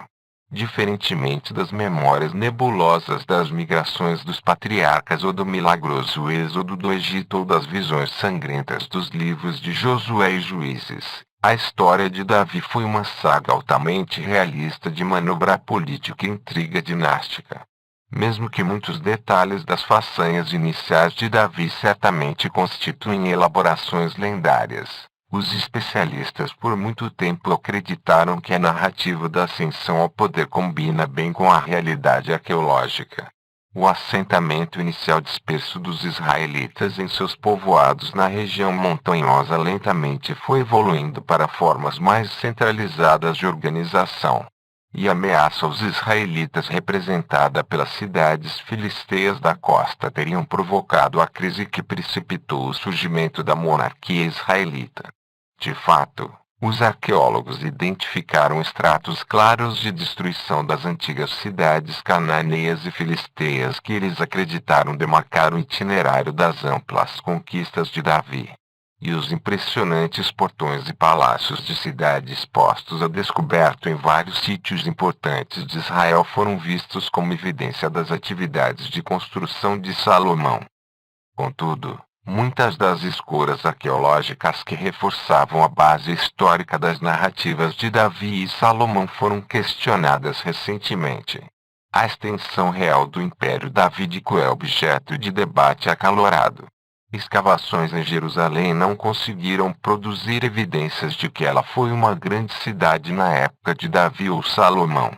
Diferentemente das memórias nebulosas das migrações dos patriarcas ou do milagroso êxodo do Egito ou das visões sangrentas dos livros de Josué e Juízes, a história de Davi foi uma saga altamente realista de manobra política e intriga dinástica. Mesmo que muitos detalhes das façanhas iniciais de Davi certamente constituem elaborações lendárias, os especialistas por muito tempo acreditaram que a narrativa da ascensão ao poder combina bem com a realidade arqueológica. O assentamento inicial disperso dos israelitas em seus povoados na região montanhosa lentamente foi evoluindo para formas mais centralizadas de organização. E a ameaça aos israelitas representada pelas cidades filisteias da costa teriam provocado a crise que precipitou o surgimento da monarquia israelita. De fato, os arqueólogos identificaram estratos claros de destruição das antigas cidades cananeias e filisteias que eles acreditaram demarcar o itinerário das amplas conquistas de Davi. E os impressionantes portões e palácios de cidades postos a descoberto em vários sítios importantes de Israel foram vistos como evidência das atividades de construção de Salomão. Contudo, muitas das escolhas arqueológicas que reforçavam a base histórica das narrativas de Davi e Salomão foram questionadas recentemente. A extensão real do Império Davídico é objeto de debate acalorado. Escavações em Jerusalém não conseguiram produzir evidências de que ela foi uma grande cidade na época de Davi ou Salomão.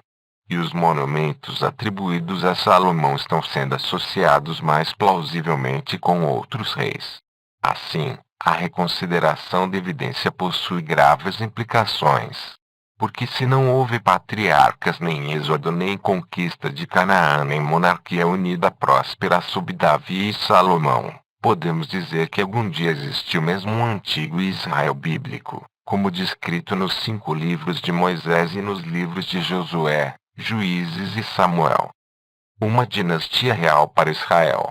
E os monumentos atribuídos a Salomão estão sendo associados mais plausivelmente com outros reis. Assim, a reconsideração da evidência possui graves implicações. Porque se não houve patriarcas nem êxodo nem conquista de Canaã nem monarquia unida próspera sob Davi e Salomão, podemos dizer que algum dia existiu mesmo um antigo Israel bíblico, como descrito nos 5 livros de Moisés e nos livros de Josué, Juízes e Samuel. Uma dinastia real para Israel.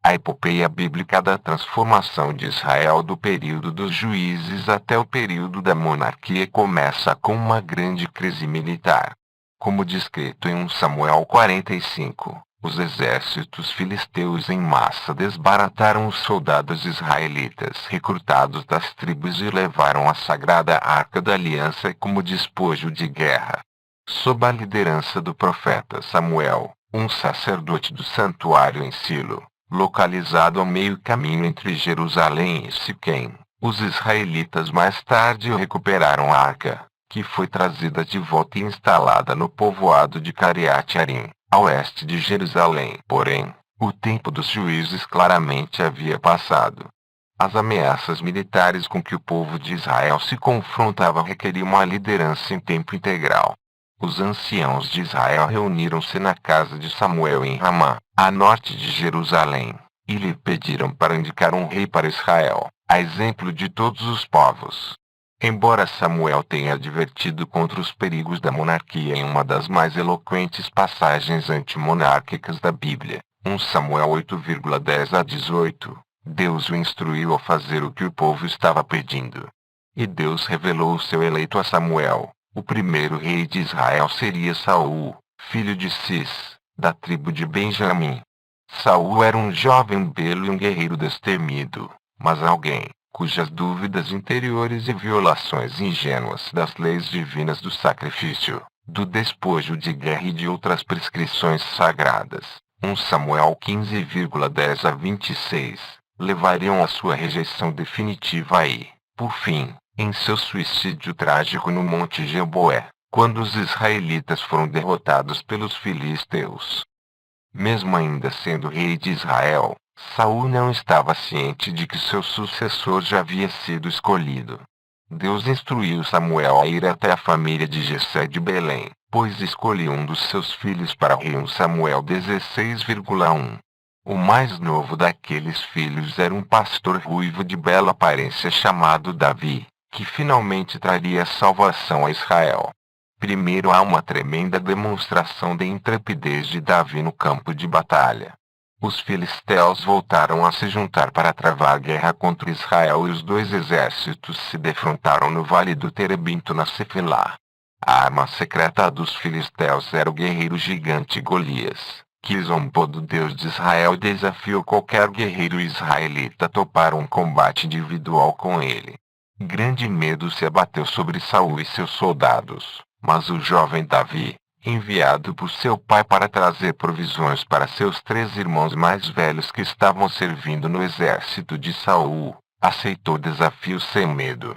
A epopeia bíblica da transformação de Israel do período dos juízes até o período da monarquia começa com uma grande crise militar. Como descrito em 1 Samuel 45, os exércitos filisteus em massa desbarataram os soldados israelitas recrutados das tribos e levaram a sagrada Arca da Aliança como despojo de guerra. Sob a liderança do profeta Samuel, um sacerdote do santuário em Silo, localizado ao meio caminho entre Jerusalém e Siquém, os israelitas mais tarde recuperaram a arca, que foi trazida de volta e instalada no povoado de Cariat Arim, a oeste de Jerusalém. Porém, o tempo dos juízes claramente havia passado. As ameaças militares com que o povo de Israel se confrontava requeriam uma liderança em tempo integral. Os anciãos de Israel reuniram-se na casa de Samuel em Ramá, a norte de Jerusalém, e lhe pediram para indicar um rei para Israel, a exemplo de todos os povos. Embora Samuel tenha advertido contra os perigos da monarquia em uma das mais eloquentes passagens antimonárquicas da Bíblia, 1 Samuel 8,10 a 18, Deus o instruiu a fazer o que o povo estava pedindo. E Deus revelou o seu eleito a Samuel. O primeiro rei de Israel seria Saul, filho de Cis, da tribo de Benjamim. Saul era um jovem belo e um guerreiro destemido, mas alguém cujas dúvidas interiores e violações ingênuas das leis divinas do sacrifício, do despojo de guerra e de outras prescrições sagradas, 1 Samuel 15,10 a 26, levariam à sua rejeição definitiva e, por fim, em seu suicídio trágico no Monte Gilboé, quando os israelitas foram derrotados pelos filisteus. Mesmo ainda sendo rei de Israel, Saul não estava ciente de que seu sucessor já havia sido escolhido. Deus instruiu Samuel a ir até a família de Jessé de Belém, pois escolheu um dos seus filhos para rei. Samuel 16,1. O mais novo daqueles filhos era um pastor ruivo de bela aparência chamado Davi, que finalmente traria salvação a Israel. Primeiro há uma tremenda demonstração de intrepidez de Davi no campo de batalha. Os filisteus voltaram a se juntar para travar guerra contra Israel e os dois exércitos se defrontaram no vale do Terebinto na Cefilá. A arma secreta dos filisteus era o guerreiro gigante Golias, que zombou do Deus de Israel e desafiou qualquer guerreiro israelita a topar um combate individual com ele. Grande medo se abateu sobre Saul e seus soldados, mas o jovem Davi, enviado por seu pai para trazer provisões para seus 3 irmãos mais velhos que estavam servindo no exército de Saul, aceitou o desafio sem medo,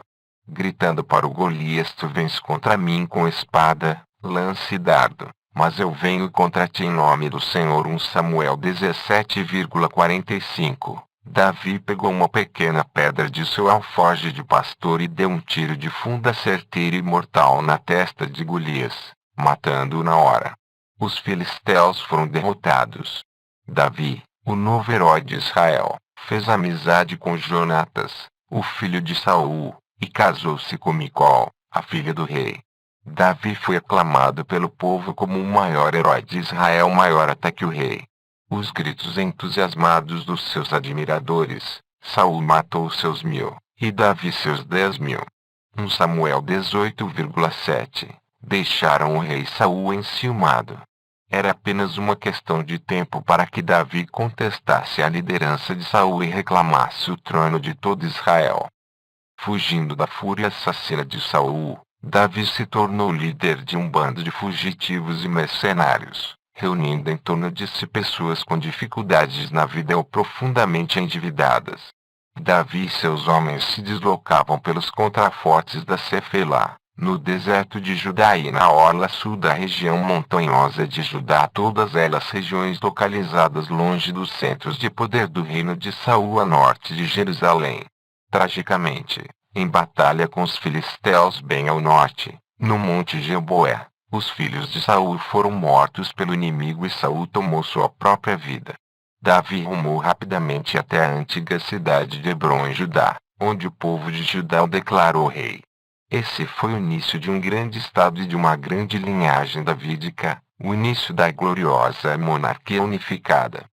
gritando para o Golias: tu vens contra mim com espada, lança e dardo, mas eu venho contra ti em nome do Senhor. 1 Samuel 17,45. Davi pegou uma pequena pedra de seu alforje de pastor e deu um tiro de funda certeiro e mortal na testa de Golias, matando-o na hora. Os filisteus foram derrotados. Davi, o novo herói de Israel, fez amizade com Jonatas, o filho de Saul, e casou-se com Micol, a filha do rei. Davi foi aclamado pelo povo como o maior herói de Israel, maior até que o rei. Os gritos entusiasmados dos seus admiradores: Saul matou seus 1000, e Davi seus 10.000. 1 Samuel 18,7. Deixaram o rei Saul enciumado. Era apenas uma questão de tempo para que Davi contestasse a liderança de Saul e reclamasse o trono de todo Israel. Fugindo da fúria assassina de Saul, Davi se tornou líder de um bando de fugitivos e mercenários, reunindo em torno de si pessoas com dificuldades na vida ou profundamente endividadas. Davi e seus homens se deslocavam pelos contrafortes da Cefilá, no deserto de Judá e na orla sul da região montanhosa de Judá, todas elas regiões localizadas longe dos centros de poder do reino de Saul a norte de Jerusalém. Tragicamente, em batalha com os filisteus bem ao norte, no monte Gilboé, os filhos de Saul foram mortos pelo inimigo e Saul tomou sua própria vida. Davi rumou rapidamente até a antiga cidade de Hebrom em Judá, onde o povo de Judá o declarou rei. Esse foi o início de um grande estado e de uma grande linhagem davídica, o início da gloriosa monarquia unificada.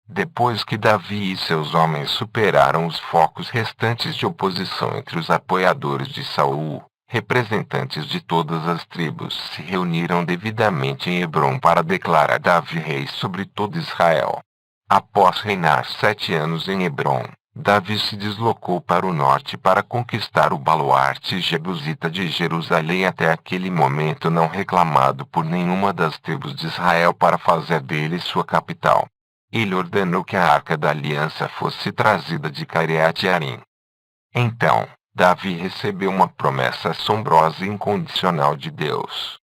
Depois que Davi e seus homens superaram os focos restantes de oposição entre os apoiadores de Saul, representantes de todas as tribos se reuniram devidamente em Hebrom para declarar Davi rei sobre todo Israel. Após reinar 7 anos em Hebrom, Davi se deslocou para o norte para conquistar o baluarte jebusita de Jerusalém, até aquele momento não reclamado por nenhuma das tribos de Israel, para fazer dele sua capital. Ele ordenou que a Arca da Aliança fosse trazida de Cariate Jearim. Então, Davi recebeu uma promessa assombrosa e incondicional de Deus.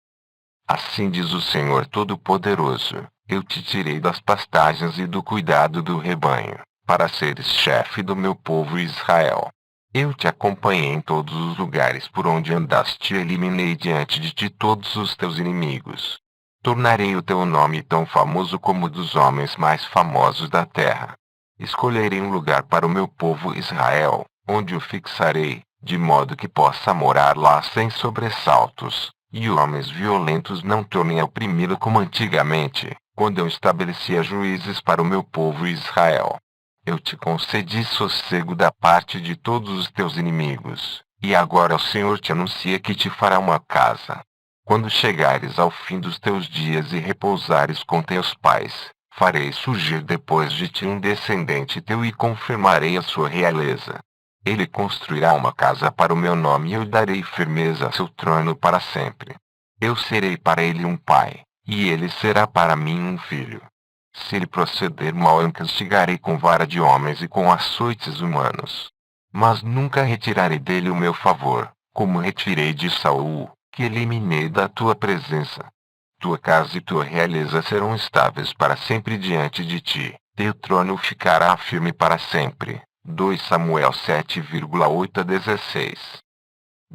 Assim diz o Senhor Todo-Poderoso: eu te tirei das pastagens e do cuidado do rebanho, para seres chefe do meu povo Israel. Eu te acompanhei em todos os lugares por onde andaste e eliminei diante de ti todos os teus inimigos. Tornarei o teu nome tão famoso como o dos homens mais famosos da terra. Escolherei um lugar para o meu povo Israel, onde o fixarei, de modo que possa morar lá sem sobressaltos, e homens violentos não tornem a oprimi-lo como antigamente, quando eu estabelecia juízes para o meu povo Israel. Eu te concedi sossego da parte de todos os teus inimigos, e agora o Senhor te anuncia que te fará uma casa. Quando chegares ao fim dos teus dias e repousares com teus pais, farei surgir depois de ti um descendente teu e confirmarei a sua realeza. Ele construirá uma casa para o meu nome e eu darei firmeza a seu trono para sempre. Eu serei para ele um pai, e ele será para mim um filho. Se ele proceder mal, eu o castigarei com vara de homens e com açoites humanos. Mas nunca retirarei dele o meu favor, como retirei de Saul, que eliminei da tua presença. Tua casa e tua realeza serão estáveis para sempre diante de ti, teu trono ficará firme para sempre. 2 Samuel 7,8 a 16.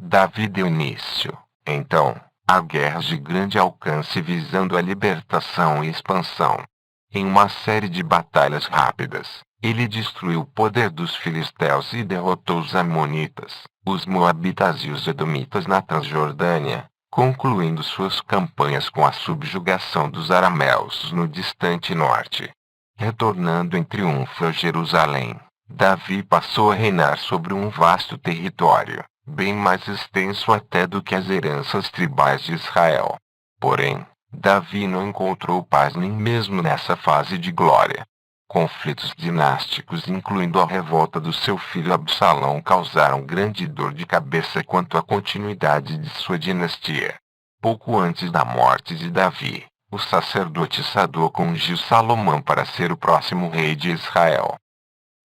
Davi deu início, então, a guerras de grande alcance visando a libertação e expansão. Em uma série de batalhas rápidas, ele destruiu o poder dos filisteus e derrotou os amonitas, os moabitas e os edomitas na Transjordânia, concluindo suas campanhas com a subjugação dos arameus no distante norte. Retornando em triunfo a Jerusalém, Davi passou a reinar sobre um vasto território, bem mais extenso até do que as heranças tribais de Israel. Porém, Davi não encontrou paz nem mesmo nessa fase de glória. Conflitos dinásticos, incluindo a revolta do seu filho Absalão, causaram grande dor de cabeça quanto à continuidade de sua dinastia. Pouco antes da morte de Davi, o sacerdote Sadoc ungiu Salomão para ser o próximo rei de Israel.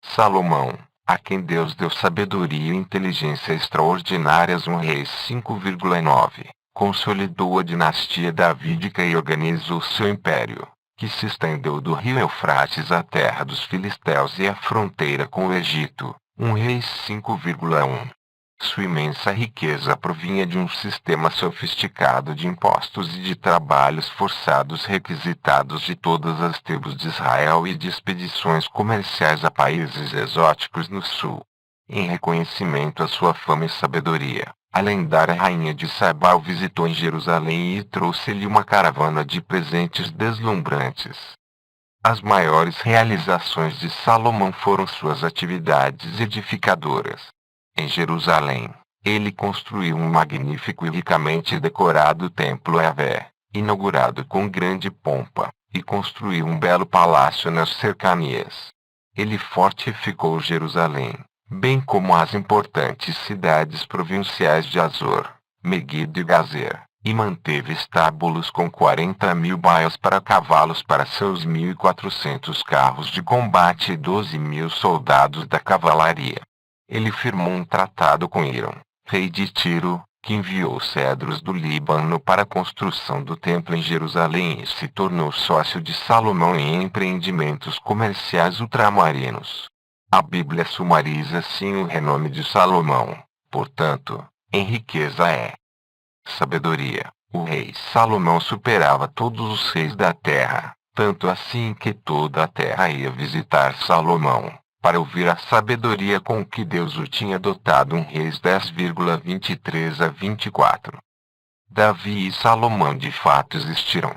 Salomão, a quem Deus deu sabedoria e inteligência extraordinárias, um rei 5,9, consolidou a dinastia davídica e organizou seu império, que se estendeu do rio Eufrates à terra dos filisteus e à fronteira com o Egito, um rei 5,1. Sua imensa riqueza provinha de um sistema sofisticado de impostos e de trabalhos forçados requisitados de todas as tribos de Israel e de expedições comerciais a países exóticos no sul. Em reconhecimento à sua fama e sabedoria, a lendária rainha de Sabá o visitou em Jerusalém e trouxe-lhe uma caravana de presentes deslumbrantes. As maiores realizações de Salomão foram suas atividades edificadoras. Em Jerusalém, ele construiu um magnífico e ricamente decorado templo a Yahvé, inaugurado com grande pompa, e construiu um belo palácio nas cercanias. Ele fortificou Jerusalém, bem como as importantes cidades provinciais de Azor, Meguido e Gazer, e manteve estábulos com 40.000 baias para cavalos para seus 1.400 carros de combate e 12.000 soldados da cavalaria. Ele firmou um tratado com Hiram, rei de Tiro, que enviou cedros do Líbano para a construção do templo em Jerusalém e se tornou sócio de Salomão em empreendimentos comerciais ultramarinos. A Bíblia sumariza assim o renome de Salomão, portanto, em riqueza é sabedoria. O rei Salomão superava todos os reis da terra, tanto assim que toda a terra ia visitar Salomão, para ouvir a sabedoria com que Deus o tinha dotado. Reis 10,23 a 24. Davi e Salomão de fato existiram?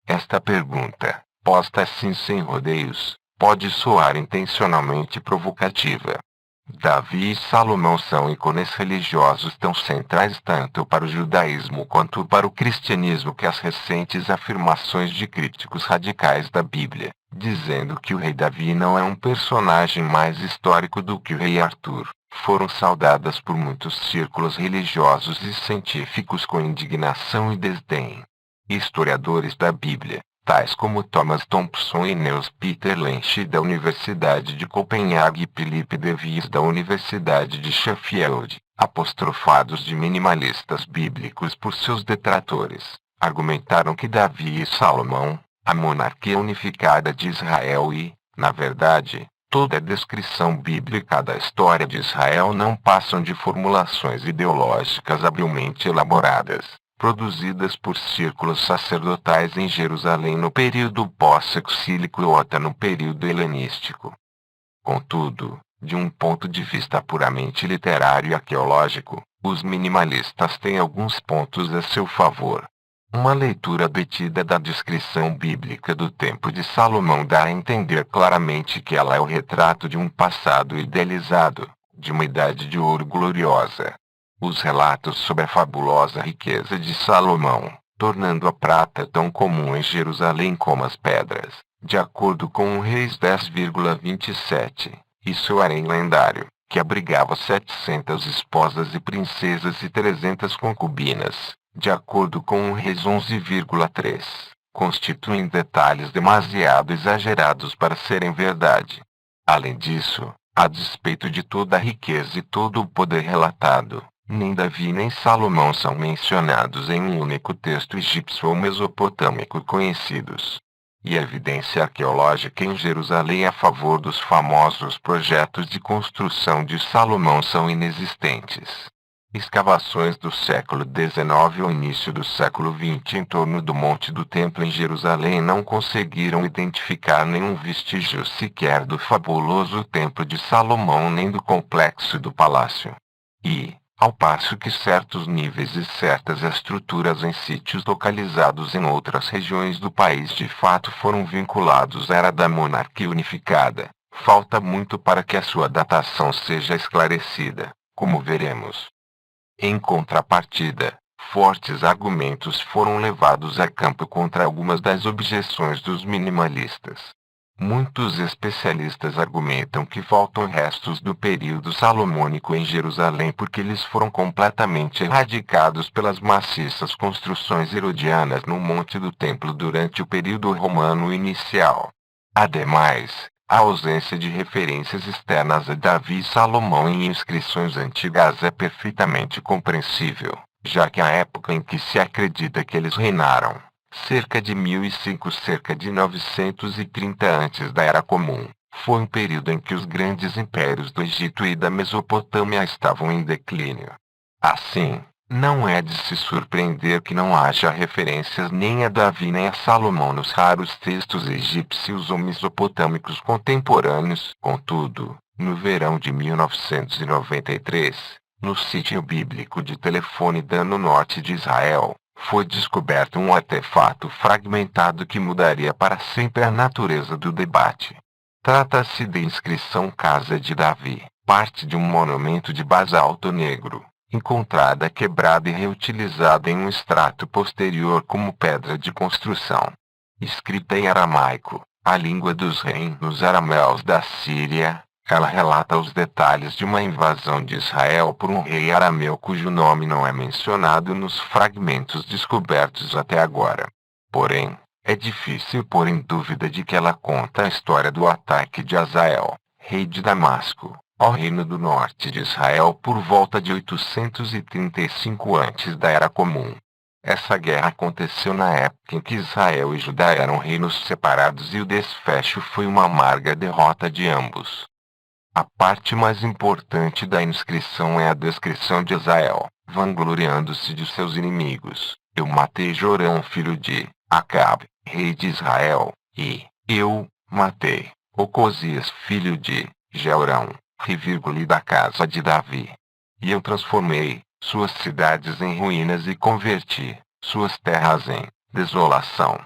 Esta pergunta, posta assim sem rodeios, pode soar intencionalmente provocativa. Davi e Salomão são ícones religiosos tão centrais tanto para o judaísmo quanto para o cristianismo que as recentes afirmações de críticos radicais da Bíblia, dizendo que o rei Davi não é um personagem mais histórico do que o rei Arthur, foram saudadas por muitos círculos religiosos e científicos com indignação e desdém. Historiadores da Bíblia, tais como Thomas Thompson e Niels Peter Lensch da Universidade de Copenhague e Philip de Vries da Universidade de Sheffield, apostrofados de minimalistas bíblicos por seus detratores, argumentaram que Davi e Salomão, a monarquia unificada de Israel e, na verdade, toda a descrição bíblica da história de Israel não passam de formulações ideológicas habilmente elaboradas, produzidas por círculos sacerdotais em Jerusalém no período pós-exílico ou até no período helenístico. Contudo, de um ponto de vista puramente literário e arqueológico, os minimalistas têm alguns pontos a seu favor. Uma leitura detida da descrição bíblica do tempo de Salomão dá a entender claramente que ela é o retrato de um passado idealizado, de uma idade de ouro gloriosa. Os relatos sobre a fabulosa riqueza de Salomão, tornando a prata tão comum em Jerusalém como as pedras, de acordo com o Reis 10,27, e seu harém lendário, que abrigava 700 esposas e princesas e 300 concubinas, de acordo com o Reis 11,3, constituem detalhes demasiado exagerados para serem verdade. Além disso, a despeito de toda a riqueza e todo o poder relatado, nem Davi nem Salomão são mencionados em um único texto egípcio ou mesopotâmico conhecidos. E a evidência arqueológica em Jerusalém a favor dos famosos projetos de construção de Salomão são inexistentes. Escavações do século XIX ao início do século XX em torno do Monte do Templo em Jerusalém não conseguiram identificar nenhum vestígio sequer do fabuloso Templo de Salomão nem do complexo do palácio. E, ao passo que certos níveis e certas estruturas em sítios localizados em outras regiões do país de fato foram vinculados à era da monarquia unificada, falta muito para que a sua datação seja esclarecida, como veremos. Em contrapartida, fortes argumentos foram levados a campo contra algumas das objeções dos minimalistas. Muitos especialistas argumentam que faltam restos do período salomônico em Jerusalém porque eles foram completamente erradicados pelas maciças construções herodianas no Monte do Templo durante o período romano inicial. Ademais, a ausência de referências externas a Davi e Salomão em inscrições antigas é perfeitamente compreensível, já que a época em que se acredita que eles reinaram, cerca de 1005 cerca de 930 antes da Era Comum, foi um período em que os grandes impérios do Egito e da Mesopotâmia estavam em declínio. Assim, não é de se surpreender que não haja referências nem a Davi nem a Salomão nos raros textos egípcios ou mesopotâmicos contemporâneos. Contudo, no verão de 1993, no sítio bíblico de Telefônida no norte de Israel, foi descoberto um artefato fragmentado que mudaria para sempre a natureza do debate. Trata-se de inscrição Casa de Davi, parte de um monumento de basalto negro, encontrada quebrada e reutilizada em um extrato posterior como pedra de construção. Escrita em aramaico, a língua dos reinos arameus da Síria, ela relata os detalhes de uma invasão de Israel por um rei arameu cujo nome não é mencionado nos fragmentos descobertos até agora. Porém, é difícil pôr em dúvida de que ela conta a história do ataque de Hazael, rei de Damasco, ao reino do norte de Israel por volta de 835 antes da Era Comum. Essa guerra aconteceu na época em que Israel e Judá eram reinos separados e o desfecho foi uma amarga derrota de ambos. A parte mais importante da inscrição é a descrição de Hazael, vangloriando-se de seus inimigos. Eu matei Jorão, filho de Acabe, rei de Israel, e eu matei Ocosias, filho de Jeorão, rei da casa de Davi. E eu transformei suas cidades em ruínas e converti suas terras em desolação.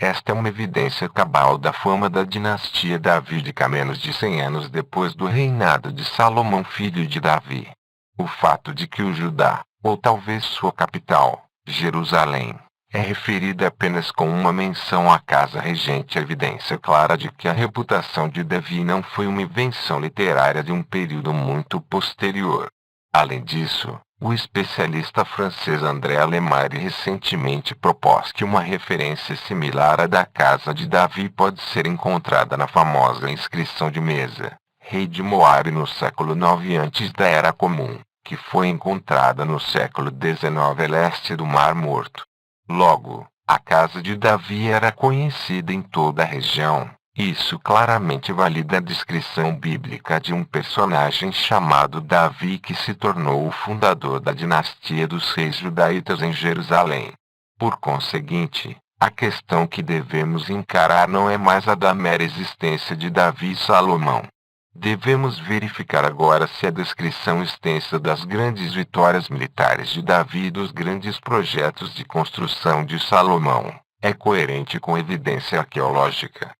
Esta é uma evidência cabal da fama da dinastia davídica menos de 100 anos depois do reinado de Salomão, filho de Davi. O fato de que o Judá, ou talvez sua capital, Jerusalém, é referida apenas com uma menção à casa regente é evidência clara de que a reputação de Davi não foi uma invenção literária de um período muito posterior. Além disso, o especialista francês André Lemaitre recentemente propôs que uma referência similar à da casa de Davi pode ser encontrada na famosa inscrição de Mesa, rei de Moabe no século IX antes da Era Comum, que foi encontrada no século XIX a leste do Mar Morto. Logo, a casa de Davi era conhecida em toda a região. Isso claramente valida a descrição bíblica de um personagem chamado Davi que se tornou o fundador da dinastia dos reis judaítas em Jerusalém. Por conseguinte, a questão que devemos encarar não é mais a da mera existência de Davi e Salomão. Devemos verificar agora se a descrição extensa das grandes vitórias militares de Davi e dos grandes projetos de construção de Salomão é coerente com evidência arqueológica.